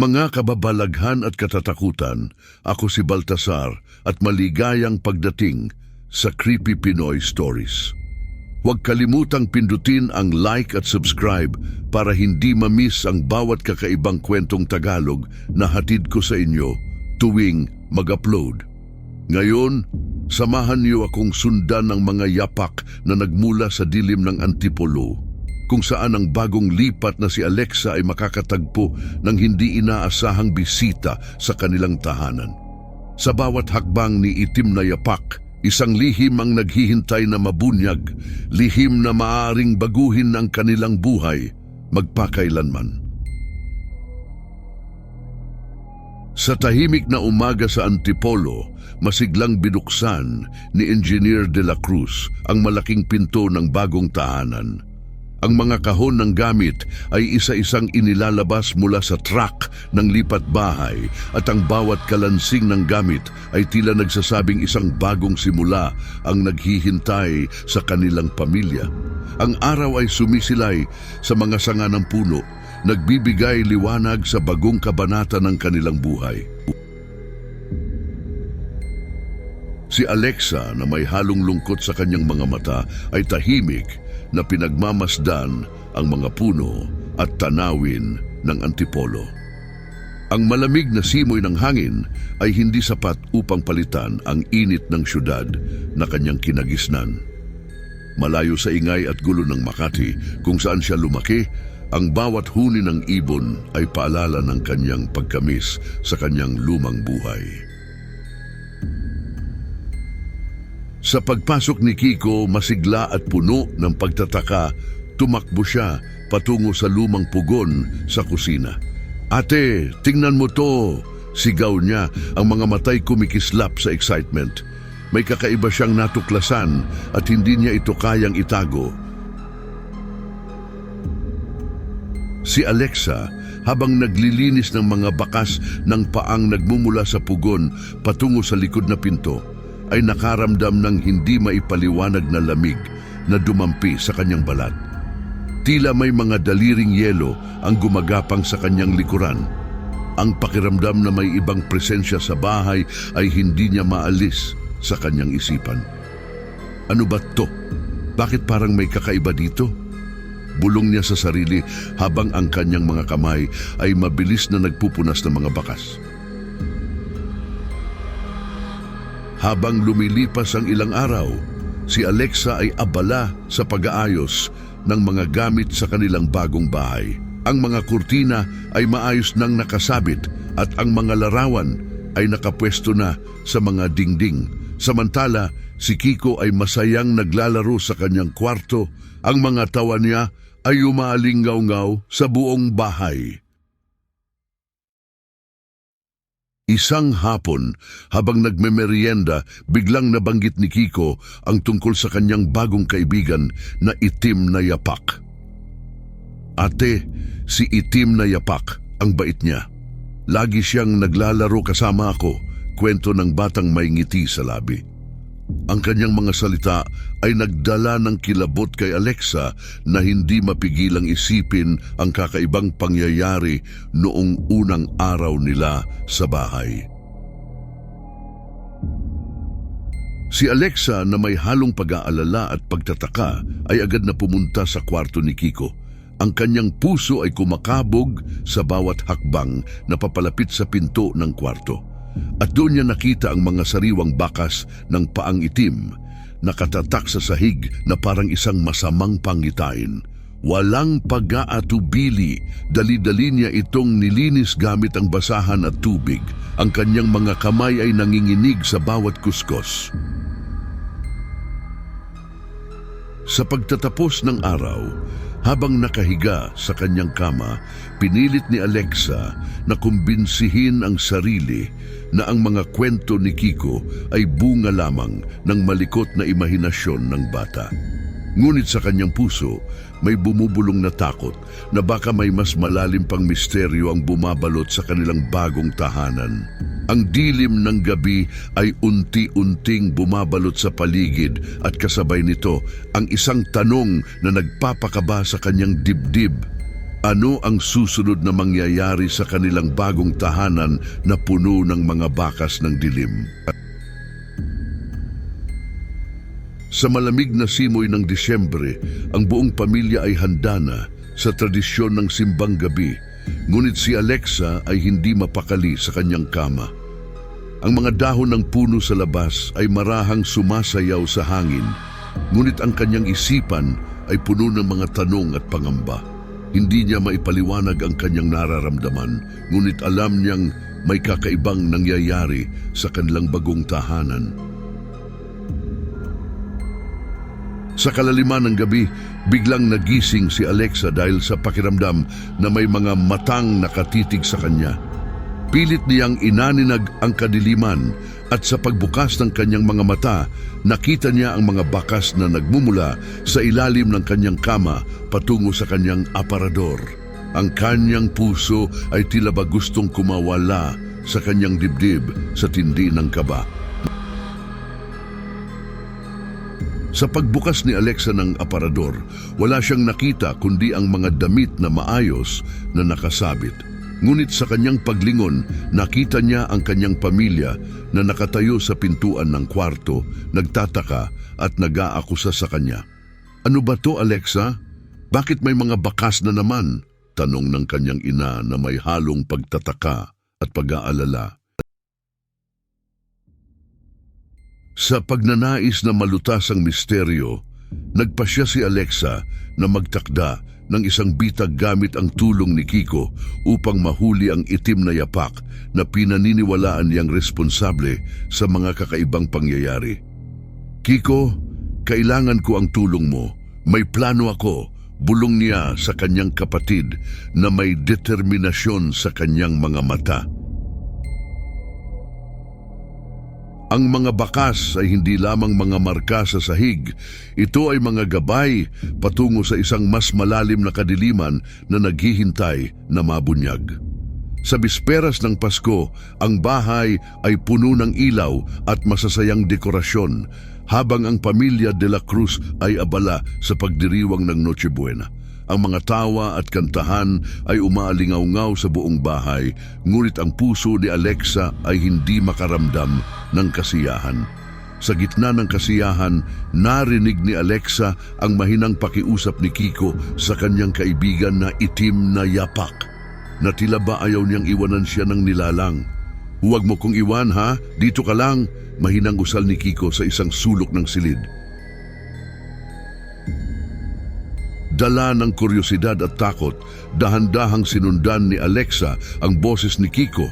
Mga kababalaghan at katatakutan, ako si Baltasar at maligayang pagdating sa Creepy Pinoy Stories. Huwag kalimutang pindutin ang like at subscribe para hindi ma-miss ang bawat kakaibang kwentong Tagalog na hatid ko sa inyo tuwing mag-upload. Ngayon, samahan niyo akong sundan ng mga yapak na nagmula sa dilim ng Antipolo, kung saan ang bagong lipat na si Alexa ay makakatagpo ng hindi inaasahang bisita sa kanilang tahanan. Sa bawat hakbang ni itim na yapak, isang lihim ang naghihintay na mabunyag, lihim na maaaring baguhin ang kanilang buhay magpakailanman. Sa tahimik na umaga sa Antipolo, masiglang binuksan ni Engineer de la Cruz ang malaking pinto ng bagong tahanan. Ang mga kahon ng gamit ay isa-isang inilalabas mula sa truck ng lipat bahay at ang bawat kalansing ng gamit ay tila nagsasabing isang bagong simula ang naghihintay sa kanilang pamilya. Ang araw ay sumisilay sa mga sanga ng puno, nagbibigay liwanag sa bagong kabanata ng kanilang buhay. Si Alexa na may halong lungkot sa kanyang mga mata ay tahimik na pinagmamasdan ang mga puno at tanawin ng Antipolo. Ang malamig na simoy ng hangin ay hindi sapat upang palitan ang init ng syudad na kanyang kinagisnan. Malayo sa ingay at gulo ng Makati kung saan siya lumaki, ang bawat huni ng ibon ay paalala ng kanyang pagkamis sa kanyang lumang buhay. Sa pagpasok ni Kiko, masigla at puno ng pagtataka, tumakbo siya patungo sa lumang pugon sa kusina. "Ate, tingnan mo to!" Sigaw niya, ang mga matay kumikislap sa excitement. May kakaiba siyang natuklasan at hindi niya ito kayang itago. Si Alexa, habang naglilinis ng mga bakas ng paang nagmumula sa pugon patungo sa likod na pinto, ay nakaramdam ng hindi maipaliwanag na lamig na dumampi sa kanyang balat. Tila may mga daliring yelo ang gumagapang sa kanyang likuran. Ang pakiramdam na may ibang presensya sa bahay ay hindi niya maalis sa kanyang isipan. Ano ba to? Bakit parang may kakaiba dito? Bulong niya sa sarili habang ang kanyang mga kamay ay mabilis na nagpupunas ng mga bakas. Habang lumilipas ang ilang araw, si Alexa ay abala sa pag-aayos ng mga gamit sa kanilang bagong bahay. Ang mga kurtina ay maayos nang nakasabit at ang mga larawan ay nakapwesto na sa mga dingding. Samantala, si Kiko ay masayang naglalaro sa kanyang kwarto. Ang mga tawa niya ay umaalingaw-ngaw sa buong bahay. Isang hapon, habang nagmemeryenda, biglang nabanggit ni Kiko ang tungkol sa kanyang bagong kaibigan na itim na yapak. "Ate, si itim na yapak, ang bait niya. Lagi siyang naglalaro kasama ako," kwento ng batang may ngiti sa labi. Ang kanyang mga salita ay nagdala ng kilabot kay Alexa na hindi mapigilang isipin ang kakaibang pangyayari noong unang araw nila sa bahay. Si Alexa na may halong pag-aalala at pagtataka ay agad na pumunta sa kwarto ni Kiko. Ang kanyang puso ay kumakabog sa bawat hakbang na papalapit sa pinto ng kwarto. At doon niya nakita ang mga sariwang bakas ng paang itim, nakatatak sa sahig na parang isang masamang pangitain. Walang pag-aatubili, dali-dali niya itong nilinis gamit ang basahan at tubig. Ang kanyang mga kamay ay nanginginig sa bawat kuskos. Sa pagtatapos ng araw, habang nakahiga sa kanyang kama, pinilit ni Alexa na kumbinsihin ang sarili na ang mga kwento ni Kiko ay bunga lamang ng malikot na imahinasyon ng bata. Ngunit sa kanyang puso, may bumubulong na takot na baka may mas malalim pang misteryo ang bumabalot sa kanilang bagong tahanan. Ang dilim ng gabi ay unti-unting bumabalot sa paligid at kasabay nito ang isang tanong na nagpapakaba sa kanyang dibdib. Ano ang susunod na mangyayari sa kanilang bagong tahanan na puno ng mga bakas ng dilim? Sa malamig na simoy ng Disyembre, ang buong pamilya ay handa na sa tradisyon ng simbang gabi, ngunit si Alexa ay hindi mapakali sa kanyang kama. Ang mga dahon ng puno sa labas ay marahang sumasayaw sa hangin, ngunit ang kanyang isipan ay puno ng mga tanong at pangamba. Hindi niya maipaliwanag ang kanyang nararamdaman, ngunit alam niyang may kakaibang nangyayari sa kanilang bagong tahanan. Sa kalaliman ng gabi, biglang nagising si Alexa dahil sa pakiramdam na may mga matang nakatitig sa kanya. Pilit niyang inaninag ang kadiliman at sa pagbukas ng kanyang mga mata, nakita niya ang mga bakas na nagmumula sa ilalim ng kanyang kama patungo sa kanyang aparador. Ang kanyang puso ay tila ba gustong kumawala sa kanyang dibdib sa tindi ng kaba. Sa pagbukas ni Alexa ng aparador, wala siyang nakita kundi ang mga damit na maayos na nakasabit. Ngunit sa kanyang paglingon, nakita niya ang kanyang pamilya na nakatayo sa pintuan ng kwarto, nagtataka at nag-aakusa sa kanya. "Ano ba to, Alexa? Bakit may mga bakas na naman?" tanong ng kanyang ina na may halong pagtataka at pag-aalala. Sa pagnanais na malutas ang misteryo, nagpasya si Alexa na magtakda ng isang bitag gamit ang tulong ni Kiko upang mahuli ang itim na yapak na pinaniniwalaan niyang responsable sa mga kakaibang pangyayari. "Kiko, kailangan ko ang tulong mo. May plano ako," bulong niya sa kanyang kapatid na may determinasyon sa kanyang mga mata. Ang mga bakas ay hindi lamang mga marka sa sahig. Ito ay mga gabay patungo sa isang mas malalim na kadiliman na naghihintay na mabunyag. Sa bisperas ng Pasko, ang bahay ay puno ng ilaw at masasayang dekorasyon, habang ang pamilya de la Cruz ay abala sa pagdiriwang ng Noche Buena. Ang mga tawa at kantahan ay umaalingaw-ngaw sa buong bahay, ngunit ang puso ni Alexa ay hindi makaramdam ng kasiyahan. Sa gitna ng kasiyahan, narinig ni Alexa ang mahinang pakiusap ni Kiko sa kanyang kaibigan na itim na yapak, na tila ba ayaw niyang iwanan siya ng nilalang. "Huwag mo kong iwan, ha? Dito ka lang," mahinang usal ni Kiko sa isang sulok ng silid. Dala ng kuryosidad at takot, dahan-dahang sinundan ni Alexa ang boses ni Kiko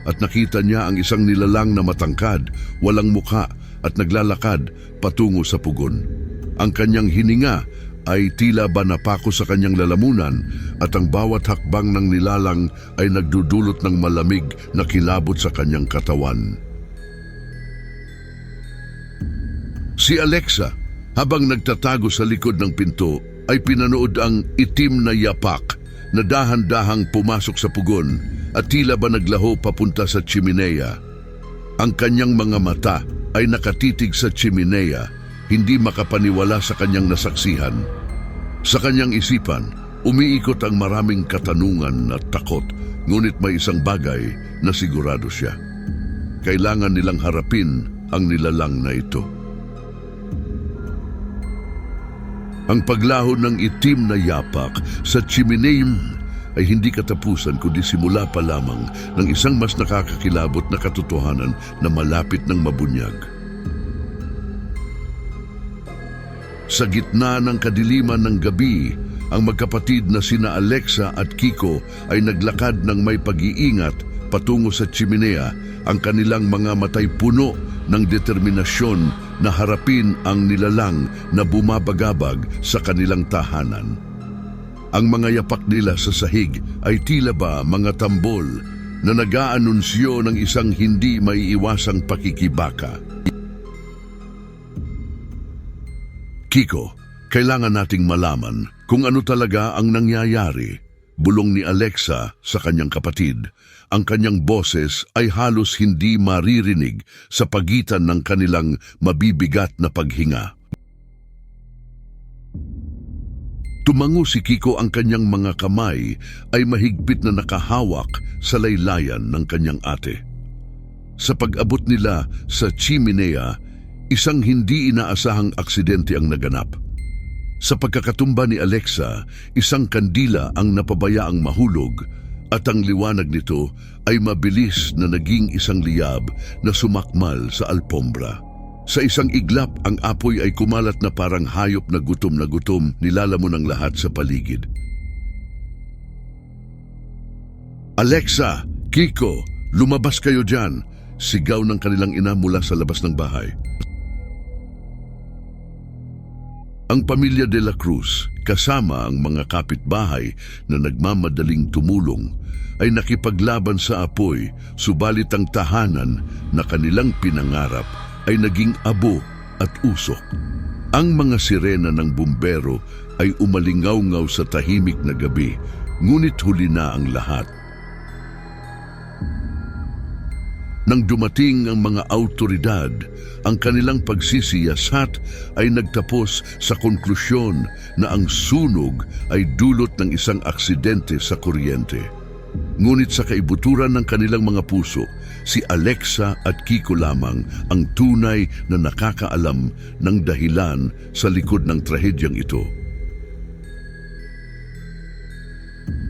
at nakita niya ang isang nilalang na matangkad, walang mukha at naglalakad patungo sa pugon. Ang kanyang hininga ay tila ba napako sa kanyang lalamunan at ang bawat hakbang ng nilalang ay nagdudulot ng malamig na kilabot sa kanyang katawan. Si Alexa, habang nagtatago sa likod ng pinto, ay pinanood ang itim na yapak na dahan-dahang pumasok sa pugon at tila ba naglaho papunta sa tsiminea. Ang kanyang mga mata ay nakatitig sa tsiminea, hindi makapaniwala sa kanyang nasaksihan. Sa kanyang isipan, umiikot ang maraming katanungan at takot, ngunit may isang bagay na sigurado siya. Kailangan nilang harapin ang nilalang na ito. Ang paglaho ng itim na yapak sa tsiminea ay hindi katapusan kundi simula pa lamang ng isang mas nakakakilabot na katotohanan na malapit ng mabunyag. Sa gitna ng kadiliman ng gabi, ang magkapatid na sina Alexa at Kiko ay naglakad ng may pag-iingat patungo sa tsiminea, ang kanilang mga matay puno ng determinasyon na harapin ang nilalang na bumabagabag sa kanilang tahanan. Ang mga yapak nila sa sahig ay tila ba mga tambol na nag-aanunsyo ng isang hindi maiiwasang pakikibaka. "Kiko, kailangan nating malaman kung ano talaga ang nangyayari," bulong ni Alexa sa kanyang kapatid. Ang kanyang boses ay halos hindi maririnig sa pagitan ng kanilang mabibigat na paghinga. Tumango si Kiko, ang kanyang mga kamay ay mahigpit na nakahawak sa laylayan ng kanyang ate. Sa pag-abot nila sa chimenea, isang hindi inaasahang aksidente ang naganap. Sa pagkakatumba ni Alexa, isang kandila ang napabayaang mahulog at ang liwanag nito ay mabilis na naging isang liyab na sumakmal sa alpombra. Sa isang iglap, ang apoy ay kumalat na parang hayop na gutom, nilalamon ang lahat sa paligid. "Alexa! Kiko! Lumabas kayo dyan!" Sigaw ng kanilang ina mula sa labas ng bahay. Ang pamilya de la Cruz, kasama ang mga kapitbahay na nagmamadaling tumulong, ay nakipaglaban sa apoy, subalit ang tahanan na kanilang pinangarap ay naging abo at usok. Ang mga sirena ng bumbero ay umalingaw-ngaw sa tahimik na gabi, ngunit huli na ang lahat. Nang dumating ang mga autoridad, ang kanilang pagsisiyasat ay nagtapos sa konklusyon na ang sunog ay dulot ng isang aksidente sa kuryente. Ngunit sa kaibuturan ng kanilang mga puso, si Alexa at Kiko lamang ang tunay na nakakaalam ng dahilan sa likod ng trahedyang ito.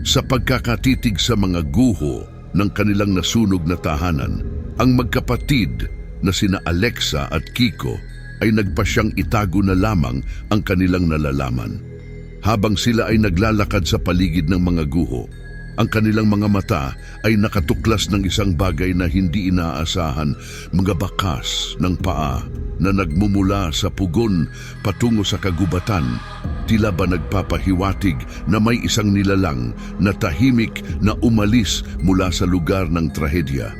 Sa pagkakatitig sa mga guho ng kanilang nasunog na tahanan, ang magkapatid na sina Alexa at Kiko ay nagpasyang itago na lamang ang kanilang nalalaman. Habang sila ay naglalakad sa paligid ng mga guho, ang kanilang mga mata ay nakatuklas ng isang bagay na hindi inaasahan, mga bakas ng paa na nagmumula sa pugon patungo sa kagubatan, tila ba nagpapahiwatig na may isang nilalang na tahimik na umalis mula sa lugar ng trahedya.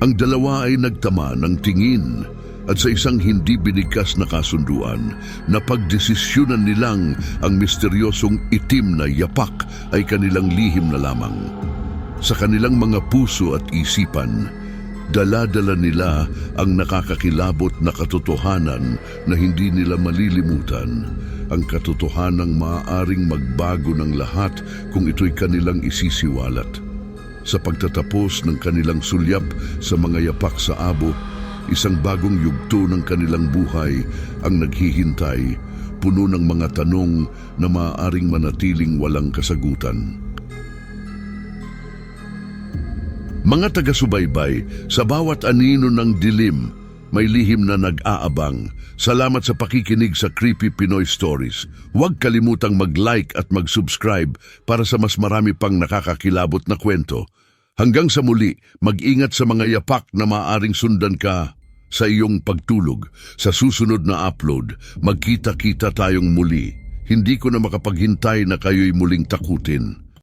Ang dalawa ay nagtama ng tingin at sa isang hindi binigkas na kasunduan, na pagdesisyonan nilang ang misteryosong itim na yapak ay kanilang lihim na lamang. Sa kanilang mga puso at isipan, dala-dala nila ang nakakakilabot na katotohanan na hindi nila malilimutan, ang katotohanang maaaring magbago ng lahat kung ito'y kanilang isisiwalat. Sa pagtatapos ng kanilang sulyap sa mga yapak sa abo, isang bagong yugto ng kanilang buhay ang naghihintay, puno ng mga tanong na maaaring manatiling walang kasagutan. Mga taga-subaybay, sa bawat anino ng dilim, may lihim na nag-aabang. Salamat sa pakikinig sa Creepy Pinoy Stories. Huwag kalimutang mag-like at mag-subscribe para sa mas marami pang nakakakilabot na kwento. Hanggang sa muli, mag-ingat sa mga yapak na maaaring sundan ka sa iyong pagtulog. Sa susunod na upload, magkita-kita tayong muli. Hindi ko na makapaghintay na kayo'y muling takutin.